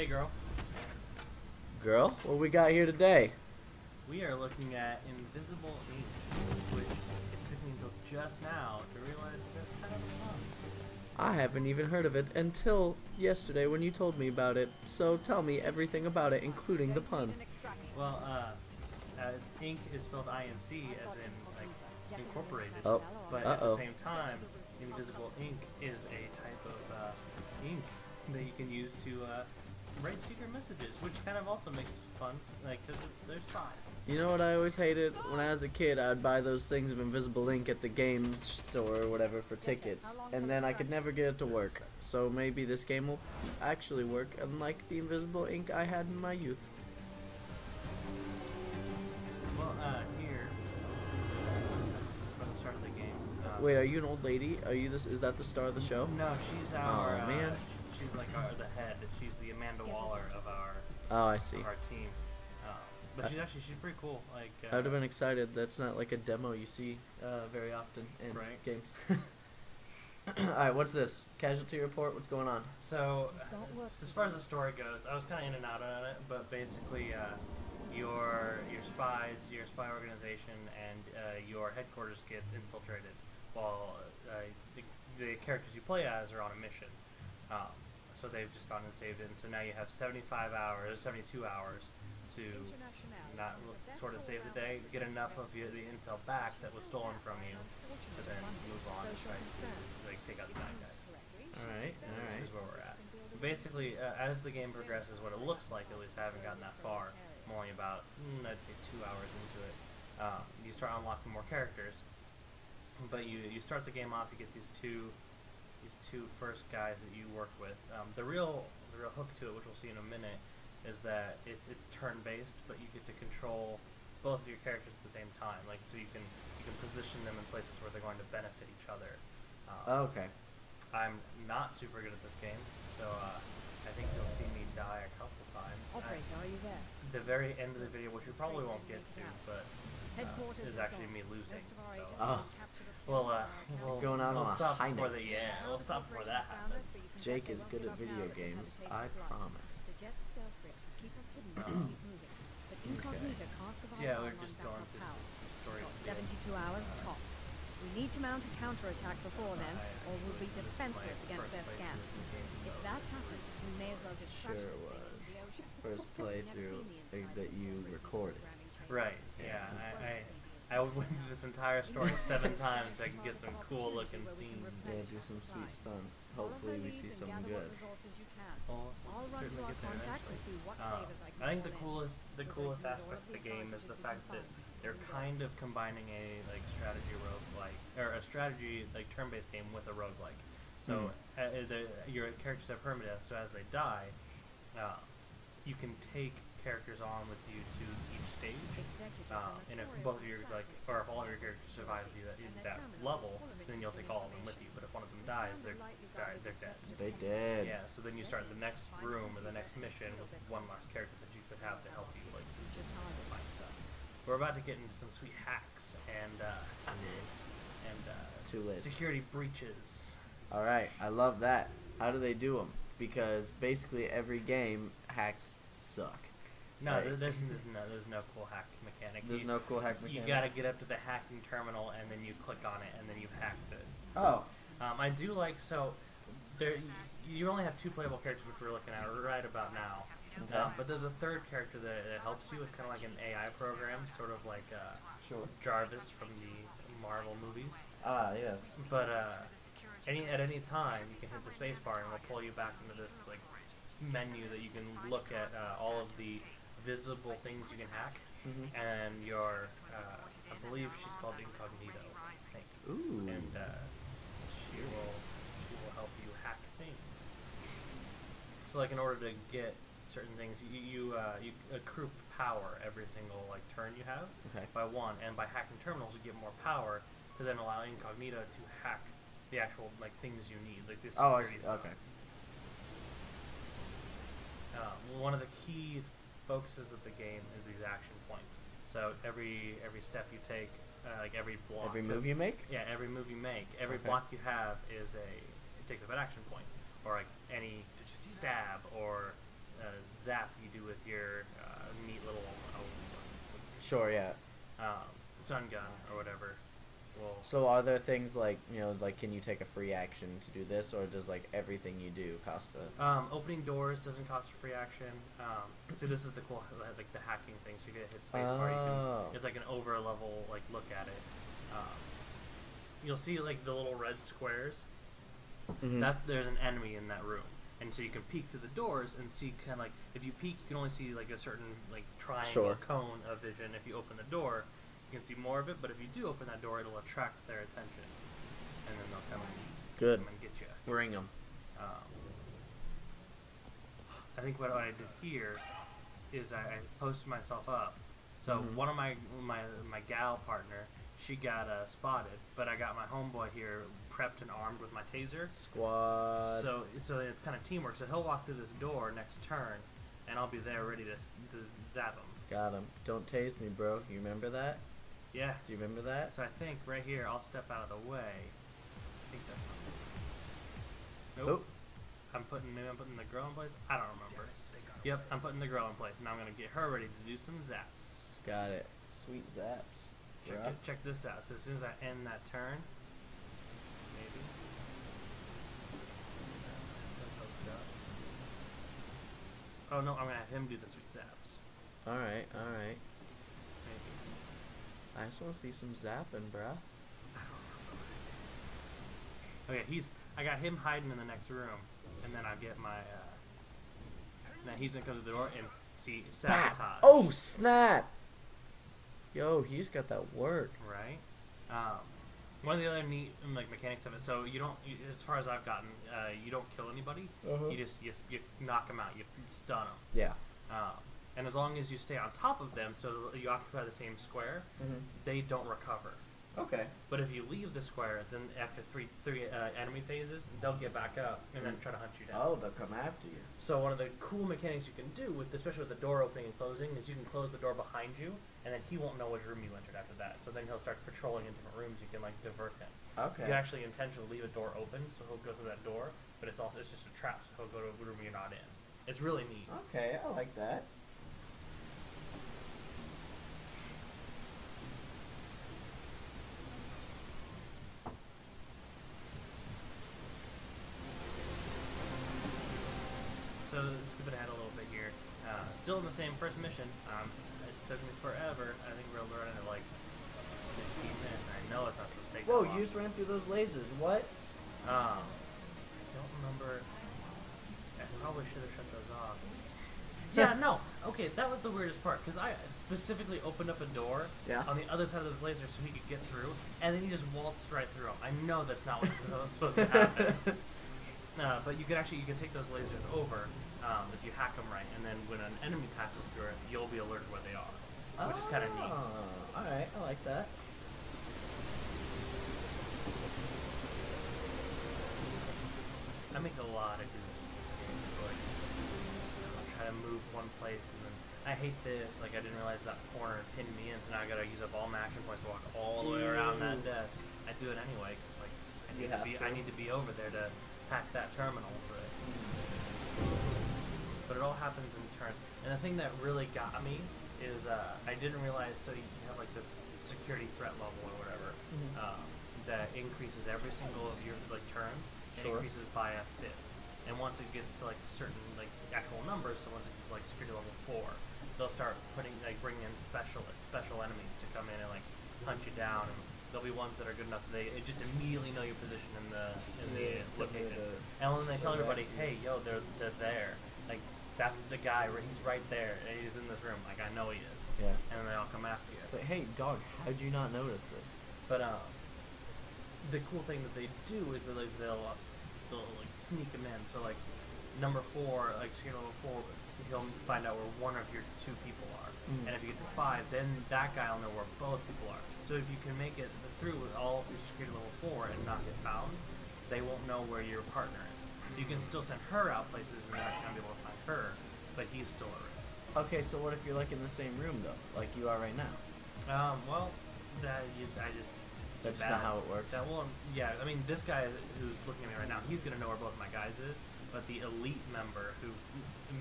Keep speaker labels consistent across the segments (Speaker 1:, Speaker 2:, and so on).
Speaker 1: Hey, girl.
Speaker 2: Girl, what we got here today?
Speaker 1: We are looking at Invisible Ink, which it took me until just now to realize that that's kind of fun.
Speaker 2: I haven't even heard of it until yesterday when you told me about it, so tell me everything about it, including the pun.
Speaker 1: Well, ink is spelled I-N-C as in, like, incorporated,
Speaker 2: Oh,
Speaker 1: but at the same time, Invisible Ink is a type of ink that you can use to write secret messages, which kind of also makes it fun, like, because there's spies.
Speaker 2: You know what I always hated? When I was a kid, I'd buy those things of invisible ink at the game store or whatever for tickets, and then I could never get it to work. So maybe this game will actually work, unlike the invisible ink I had in my youth.
Speaker 1: Well, here, this is that's from the start of the game.
Speaker 2: Wait, are you an old lady? Are you this? Is that the star of the show?
Speaker 1: No, she's our.
Speaker 2: Oh man.
Speaker 1: She's like the head. She's the Amanda Waller of our.
Speaker 2: Oh, I see.
Speaker 1: Of our team. But she's pretty cool. Like.
Speaker 2: I would have been excited. That's not like a demo you see very often in games. Alright, what's this? Casualty report? What's going on?
Speaker 1: So, as far as the story goes, I was kind of in and out on it, but basically, your spies, your spy organization, and your headquarters gets infiltrated, while the characters you play as are on a mission. So they've just gone and saved it, and so now you have 75 hours, 72 hours to not sort of save the day, get enough of the intel back that was stolen from you, to then move on and try to like take out the bad guys.
Speaker 2: Alright, alright.
Speaker 1: This is where we're at. Basically, as the game progresses, what it looks like, at least I haven't gotten that far, I'm only about, I'd say 2 hours into it, you start unlocking more characters, but you start the game off, you get these two first guys that you work with. The real hook to it, which we'll see in a minute, is that it's turn-based, but you get to control both of your characters at the same time. Like, so you can position them in places where they're going to benefit each other.
Speaker 2: Okay.
Speaker 1: I'm not super good at this game, so I think you'll see me die a couple times.
Speaker 3: Operator, are you there?
Speaker 1: The very end of the video, which we probably won't get to, but is actually me losing. So we'll
Speaker 2: going out on a
Speaker 1: stop
Speaker 2: high
Speaker 1: before
Speaker 2: note.
Speaker 1: we'll stop before that happens.
Speaker 2: Jake is good at video games, I promise.
Speaker 1: So yeah, we're just going through some story.
Speaker 3: 72 hours tops. We need to mount a counterattack before then, or we'll be defenseless against their scans. If that happens, we may as well just
Speaker 2: Sure
Speaker 3: crash this
Speaker 2: was.
Speaker 3: thing into the ocean.
Speaker 2: First playthrough that you recorded.
Speaker 1: Right, yeah. I went through this entire story 7 times so I can get some cool looking scenes.
Speaker 2: Yeah, do some sweet stunts. Hopefully we see something good.
Speaker 1: Well, certainly get there eventually. I think the coolest aspect of the game is the fact that they're kind of combining a strategy roguelike, or a strategy turn-based game with a roguelike. So your characters have permadeath, so as they die, you can take characters on with you to each stage, and if both of your or if all of your characters survive that level, then you'll take all of them with you. But if one of them dies, they're dead.
Speaker 2: They did.
Speaker 1: Yeah. So then you start the next room or the next mission with one last character that you could have to help you find stuff. We're about to get into some sweet hacks and
Speaker 2: Too late.
Speaker 1: security breaches.
Speaker 2: All right, I love that. How do they do them? Because basically every game hacks suck.
Speaker 1: No,
Speaker 2: Right.
Speaker 1: there's no cool hack mechanic.
Speaker 2: There's no cool hack mechanic.
Speaker 1: You gotta get up to the hacking terminal and then you click on it and then you've hacked it.
Speaker 2: Oh.
Speaker 1: I do like, so there you only have 2 playable characters, which we're looking at right about now.
Speaker 2: Okay.
Speaker 1: But there's a third character that helps you. It's kind of like an AI program, sort of like
Speaker 2: Sure.
Speaker 1: Jarvis from the Marvel movies.
Speaker 2: Ah, yes.
Speaker 1: But at any time you can hit the space bar and it'll pull you back into this menu that you can look at all of the visible things you can hack, and your I believe she's called Incognito, I think.
Speaker 2: Ooh.
Speaker 1: And she will help you hack things. So in order to get certain things, you accrue power every single turn you have by 1, and by hacking terminals you get more power to then allow Incognito to hack the actual things you need, like this security stuff.
Speaker 2: Okay.
Speaker 1: One of the key focuses of the game is these action points. So every step you take, every block.
Speaker 2: Every move you make?
Speaker 1: Yeah, every move you make, every block you have it takes up an action point, or any stab or zap you do with your neat little
Speaker 2: Sure, yeah.
Speaker 1: stun gun or whatever. Well,
Speaker 2: So are there things like, you know, like can you take a free action to do this, or does like everything you do cost a...
Speaker 1: opening doors doesn't cost a free action. So this is the cool, like the hacking thing. So you get hit spacebar. It's like an over level like look at it. You'll see like the little red squares. There's an enemy in that room, and so you can peek through the doors and see kind of like, if you peek, you can only see like a certain like triangle cone of vision. If you open the door, you can see more of it. But if you do open that door, it'll attract their attention, and then they'll come and get you.
Speaker 2: Bring them.
Speaker 1: I think what I did here is I posted myself up. So one of my gal partner, she got spotted, but I got my homeboy here prepped and armed with my taser.
Speaker 2: Squad.
Speaker 1: So it's kind of teamwork. So he'll walk through this door next turn, and I'll be there ready to zap him.
Speaker 2: Got him. Don't tase me, bro. You remember that?
Speaker 1: Yeah.
Speaker 2: Do you remember that?
Speaker 1: So I think right here, I'll step out of the way. I think that's not... Nope. Maybe I'm putting the girl in place. I don't remember.
Speaker 2: Yes.
Speaker 1: Yep, I'm putting the girl in place. Now I'm gonna get her ready to do some zaps.
Speaker 2: Got it. Sweet zaps.
Speaker 1: Check this out. So as soon as I end that turn, maybe. Oh no, I'm gonna have him do the sweet zaps.
Speaker 2: Alright, alright.
Speaker 1: Maybe.
Speaker 2: I just wanna see some zapping, bruh.
Speaker 1: Okay, I got him hiding in the next room, and then I get my, now he's gonna come to the door and see sabotage.
Speaker 2: Oh, snap! Yo, he's got that work.
Speaker 1: Right? One of the other neat like mechanics of it, so you don't, as far as I've gotten, you don't kill anybody. You just you knock them out, you stun them.
Speaker 2: Yeah.
Speaker 1: And as long as you stay on top of them, so you occupy the same square, they don't recover.
Speaker 2: Okay.
Speaker 1: But if you leave the square, then after three enemy phases, they'll get back up and then try to hunt you down.
Speaker 2: Oh, they'll come after you.
Speaker 1: So one of the cool mechanics you can do, especially with the door opening and closing, is you can close the door behind you, and then he won't know which room you entered after that. So then he'll start patrolling in different rooms. You can like divert him.
Speaker 2: Okay.
Speaker 1: You can actually intentionally leave a door open, so he'll go through that door, but it's just a trap, so he'll go to a room you're not in. It's really neat.
Speaker 2: Okay, I like that.
Speaker 1: So let's skip it ahead a little bit here. Still in the same first mission. It took me forever. I think we're running at like 15 minutes. I know it's not supposed to take that long.
Speaker 2: Whoa, you just ran through those lasers. What?
Speaker 1: I don't remember. I probably should have shut those off. Yeah, no. Okay, that was the weirdest part, because I specifically opened up a door on the other side of those lasers so he could get through, and then he just waltzed right through them. I know that's not what was supposed to happen. But you can take those lasers over if you hack them right, and then when an enemy passes through it, you'll be alerted where they are, which is kind of neat.
Speaker 2: Alright, I like that.
Speaker 1: I make a lot of goofs in this game. Like, I'll try to move one place, and then I hate this. Like, I didn't realize that corner pinned me in, so now I gotta use up all my action points to walk all the way around that desk. I do it anyway, because like I need to be over there to hack that terminal. But it all happens in turns. And the thing that really got me is I didn't realize. So you have like this security threat level or whatever that increases every single of your like turns. It increases by a fifth, and once it gets to like certain like actual numbers, so once it gets like security level 4, they'll start bringing in special enemies to come in and like hunt you down, and there'll be ones that are good enough that they just immediately know your position in the location, and when they tell everybody, hey, yo, they're there, like that's the guy, he's right there, and he's in this room, like I know he is, and then they all come after you.
Speaker 2: It's like, hey, dog, how'd you not notice this?
Speaker 1: But the cool thing that they do is that like, they'll like sneak them in. So like number 4, like security level 4, he'll find out where one of your 2 people are. And if you get to 5, then that guy will know where both people are. So if you can make it through with all of your security level 4 and not get found, they won't know where your partner is. So you can still send her out places and not gonna be able to find her, but he's still at risk.
Speaker 2: Okay, so what if you're like in the same room though, like you are right now?
Speaker 1: Well, I just
Speaker 2: That's just not how it works.
Speaker 1: That won't. Yeah, I mean, this guy who's looking at me right now, he's gonna know where both my guys is. But the elite member who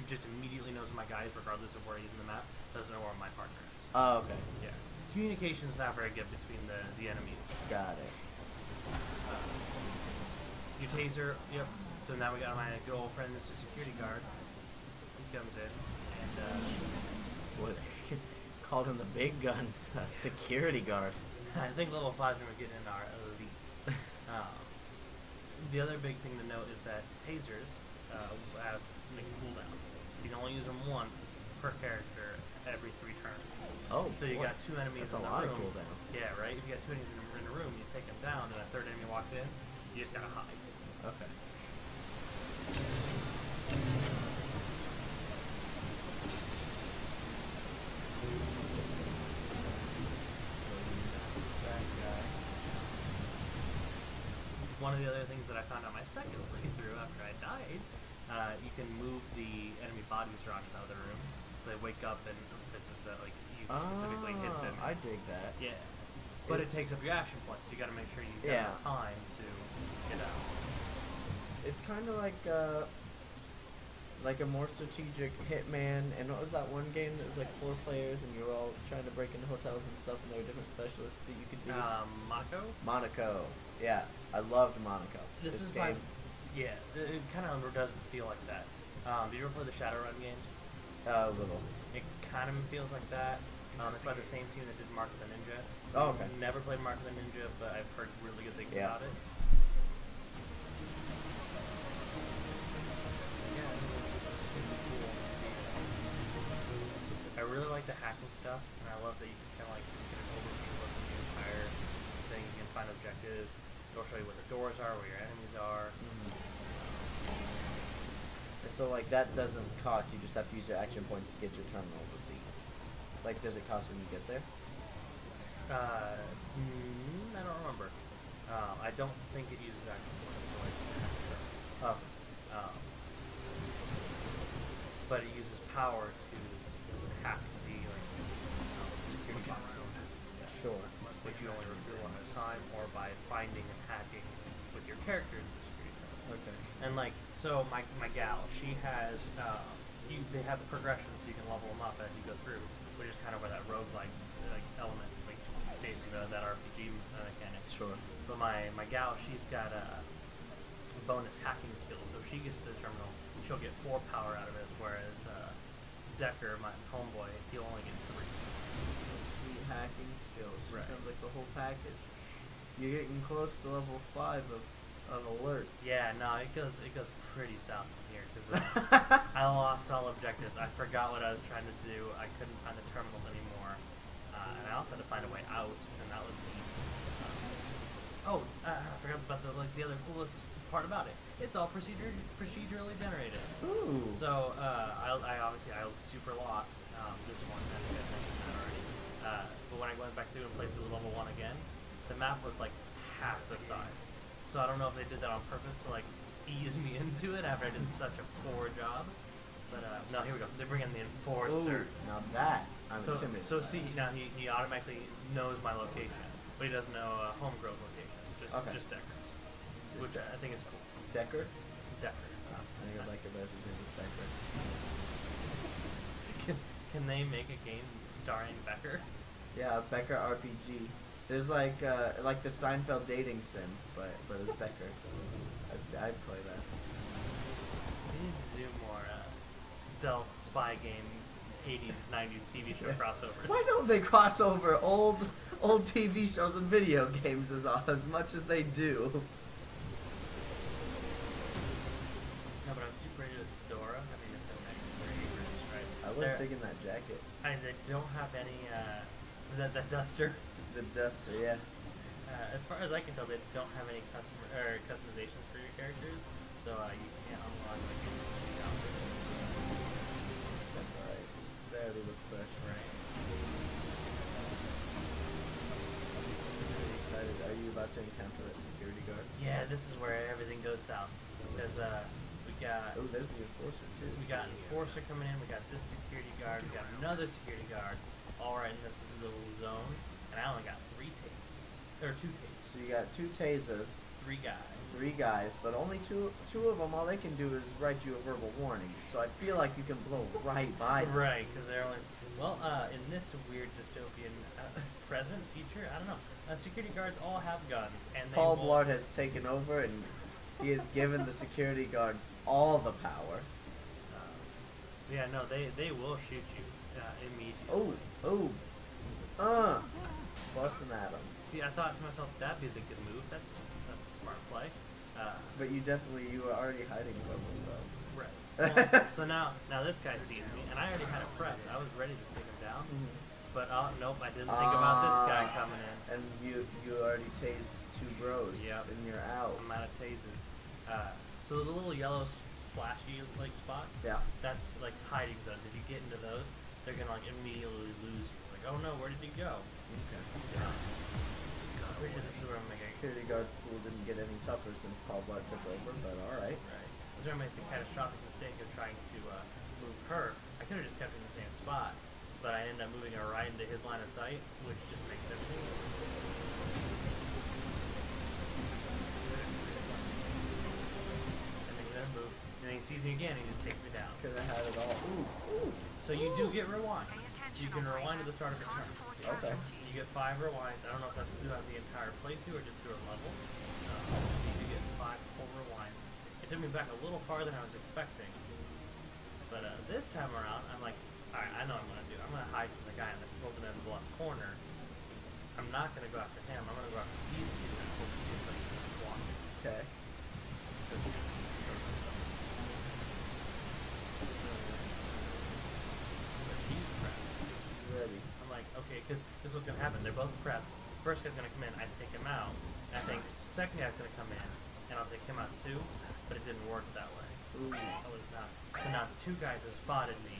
Speaker 1: just immediately knows where my guy is, regardless of where he's in the map, doesn't know where my partner is.
Speaker 2: Oh, okay.
Speaker 1: Yeah. Communication's not very good between the enemies.
Speaker 2: Got it.
Speaker 1: Your taser. Yep. So now we got my good old friend, Mr. Security Guard. He comes in and.
Speaker 2: What? Called him the big guns. A security guard.
Speaker 1: I think level 5 when we're getting into our elite. The other big thing to note is that tasers have a cooldown. So you can only use them once per character every 3 turns.
Speaker 2: Oh,
Speaker 1: so you got 2 enemies
Speaker 2: that's
Speaker 1: in the
Speaker 2: a lot
Speaker 1: room.
Speaker 2: Of cooldown.
Speaker 1: Yeah, right? If you got 2 enemies in a room, you take them down, and a 3rd enemy walks in, you just gotta hide.
Speaker 2: Okay.
Speaker 1: One of the other things that I found out my second playthrough after I died, you can move the enemy bodies around in other rooms, so they wake up and this is the you specifically hit them.
Speaker 2: I dig that.
Speaker 1: Yeah, but it takes up your action points. So you got to make sure you have enough time to get out.
Speaker 2: It's kind of like a more strategic Hitman. And what was that one game that was like 4 players and you were all trying to break into hotels and stuff, and there were different specialists that you could do?
Speaker 1: Monaco.
Speaker 2: Monaco. Yeah, I loved Monaco.
Speaker 1: This is
Speaker 2: game.
Speaker 1: Yeah, it kind of does feel like that. Do you ever play the Shadowrun games?
Speaker 2: A little.
Speaker 1: It kind of feels like that. It's by the same team that did Mark of the Ninja.
Speaker 2: Oh, okay.
Speaker 1: Never played Mark of the Ninja, but I've heard really good things about it. Yeah, it's super cool. I really like the hacking stuff, and I love that you can kind of like just get an overview of the entire thing. You can find objectives. It'll show you where the doors are, where your enemies are.
Speaker 2: And so, like, that doesn't cost. You just have to use your action points to get your terminal to see. Like, does it cost when you get there?
Speaker 1: I don't remember. I don't think it uses action points to, like, hack the terminal.
Speaker 2: Oh.
Speaker 1: But it uses power to hack the, like, security boxes.
Speaker 2: Sure.
Speaker 1: Which you only reveal one at a time, or by finding and hacking with your character in the security terminals.
Speaker 2: Okay.
Speaker 1: And like, so my gal, she has, they have the progression, so you can level them up as you go through, which is kind of where that roguelike element stays in that RPG mechanic.
Speaker 2: Sure.
Speaker 1: But my gal, she's got bonus hacking skills, so if she gets to the terminal, she'll get 4 power out of it, whereas Decker, my homeboy, he'll only get 3.
Speaker 2: Sweet hacking skills.
Speaker 1: Right.
Speaker 2: Sounds like the whole package. You're getting close to level 5 of alerts.
Speaker 1: Yeah, no, it goes pretty south from here because I lost all objectives. I forgot what I was trying to do. I couldn't find the terminals anymore, and I also had to find a way out, and that was neat. I forgot about the other coolest part about it. It's all procedurally generated.
Speaker 2: Ooh.
Speaker 1: So I super lost this one. I think I mentioned that already. But when I went back through and played through level 1 again, the map was like half the size. So I don't know if they did that on purpose to like ease me into it after I did such a poor job. But no, here we go. They bring in the enforcer.
Speaker 2: Now that I'm intimidated.
Speaker 1: So see, now he automatically knows my location, but he doesn't know Homegirl's location. Just Decker's, which I think is cool.
Speaker 2: Decker?
Speaker 1: Decker.
Speaker 2: I think I'd like it better if his name was Decker.
Speaker 1: Can they make a game starring Becker?
Speaker 2: Yeah, Becker RPG. There's like the Seinfeld dating sim, but it's Becker. I'd play that.
Speaker 1: We need to do more stealth spy game 80s, 90s TV show crossovers.
Speaker 2: Why don't they cross over old TV shows and video games as much as they do?
Speaker 1: No, but I'm super into this fedora. I mean, it's been like 3 years, right?
Speaker 2: I was digging that jacket.
Speaker 1: I mean, they don't have any, that duster.
Speaker 2: The duster, yeah.
Speaker 1: As far as I can tell, they don't have any customizations for your characters, so you can't unlock like any sweet outfits.
Speaker 2: That's alright. Barely look fresh.
Speaker 1: Right.
Speaker 2: Pretty excited. Are you about to encounter that security guard?
Speaker 1: Yeah, this is where everything goes south. Because we got...
Speaker 2: Oh, there's the enforcer too.
Speaker 1: We got enforcer coming in, we got this security guard, we got another security guard, all right in this little zone, and I only got 3 tasers. Or 2 tasers.
Speaker 2: So you got 2 tasers.
Speaker 1: 3 guys.
Speaker 2: 3 guys, but only two of them, all they can do is write you a verbal warning. So I feel like you can blow right by them.
Speaker 1: Right, because they're always... Well, in this weird dystopian present future, I don't know. Security guards all have guns, and they
Speaker 2: Paul Blart has taken over, and he has given the security guards all the power.
Speaker 1: Yeah, no, they will shoot you immediately.
Speaker 2: Busting at them.
Speaker 1: See, I thought to myself, that'd be the good move. That's a smart play.
Speaker 2: But you were already hiding from them, though.
Speaker 1: Right. Well, so now this guy sees me, and I already had it prepped. I was ready to take him down. But nope, I didn't think about this guy coming in.
Speaker 2: And you already tased 2 bros.
Speaker 1: Yep.
Speaker 2: And you're out.
Speaker 1: I'm out of tasers. So the little yellow slashy like spots.
Speaker 2: Yeah.
Speaker 1: That's like hiding zones. If you get into those, they're gonna like immediately lose you. Like, oh no, where did he go?
Speaker 2: Okay.
Speaker 1: This is where I'm making.
Speaker 2: Security guard school didn't get any tougher since Paul Blart took over, but alright.
Speaker 1: Right. This is where I made the catastrophic mistake of trying to move her. I could have just kept her in the same spot, but I ended up moving her right into his line of sight, which just makes everything worse. And then he let him move, and then he sees me again, and he just takes me down.
Speaker 2: Could have had it all. Ooh.
Speaker 1: So you do get rewinds. So you can rewind to the start of a turn.
Speaker 2: Okay.
Speaker 1: You get 5 rewinds. I don't know if that's throughout the entire playthrough or just through a level. You do get 5 full rewinds. It took me back a little farther than I was expecting. But this time around, I'm like, alright, I know what I'm going to do. I'm going to hide from the guy over there in the left corner. I'm not going to go after him. I'm going to go after these 2 and hope he just like walk.
Speaker 2: Okay.
Speaker 1: He's prepped.
Speaker 2: Ready.
Speaker 1: I'm like, okay, because this is what's gonna happen. They're both prepped. First guy's gonna come in, I take him out. And I think second guy's gonna come in, and I'll take him out too. But it didn't work that way.
Speaker 2: Ooh.
Speaker 1: I was not. So now 2 guys have spotted me.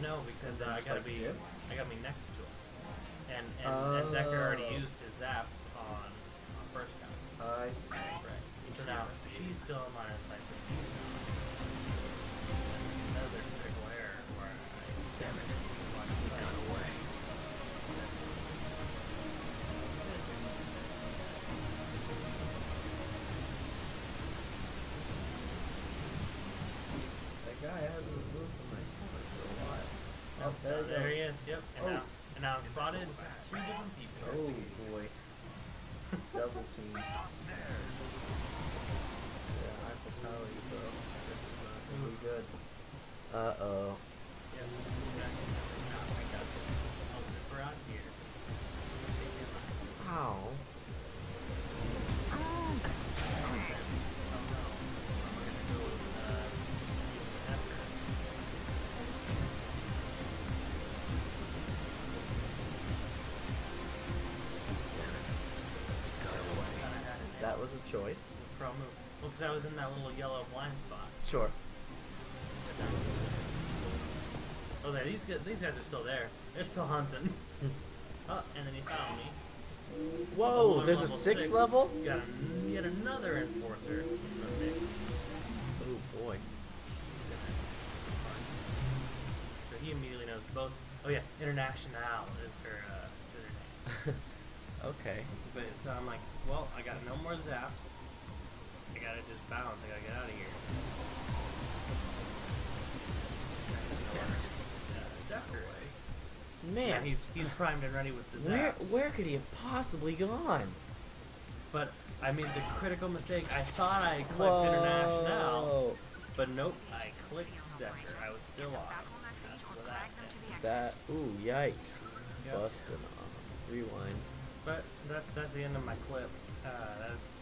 Speaker 1: No, because I gotta be next to him. And Decker already used his zaps on first guy.
Speaker 2: I see.
Speaker 1: Right. So now she's still in line of sight, but he's not. Another critical error where damn it, got away.
Speaker 2: That guy hasn't moved from my corner for a while. Oh,
Speaker 1: There he is. Yep. And now I'm spotted 2 different people.
Speaker 2: Oh boy. Double team.
Speaker 4: Stop there.
Speaker 2: Yeah, Eiffel Tower, you bro. This is not gonna be good. Uh-oh.
Speaker 1: Yep. Now I got this. I'll zip her out here.
Speaker 2: Ow. That was a choice.
Speaker 1: Pro move. Well, because I was in that little yellow blind spot.
Speaker 2: Sure.
Speaker 1: Oh, there. These guys are still there. They're still hunting. Oh, and then he found me.
Speaker 2: Whoa, there's a 6th level?
Speaker 1: Got yet another enforcer in the mix.
Speaker 2: Oh boy.
Speaker 1: So he immediately knows both. Oh yeah, International is her name.
Speaker 2: Okay.
Speaker 1: But so I'm like, well, I got no more zaps. I gotta just bounce. I gotta get out of here. Damn it. Decker is.
Speaker 2: Man,
Speaker 1: Yeah, he's primed and ready with the zaps.
Speaker 2: where could he have possibly gone?
Speaker 1: But I made the critical mistake. I thought I clicked International, but nope, I clicked Decker. I was still on. That's where that happened.
Speaker 2: That, ooh, yikes.
Speaker 1: Yep.
Speaker 2: Busted. Rewind.
Speaker 1: But that's the end of my clip. That's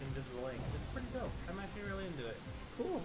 Speaker 1: Invisible Ink. It's pretty dope. I'm actually really into it.
Speaker 2: Cool.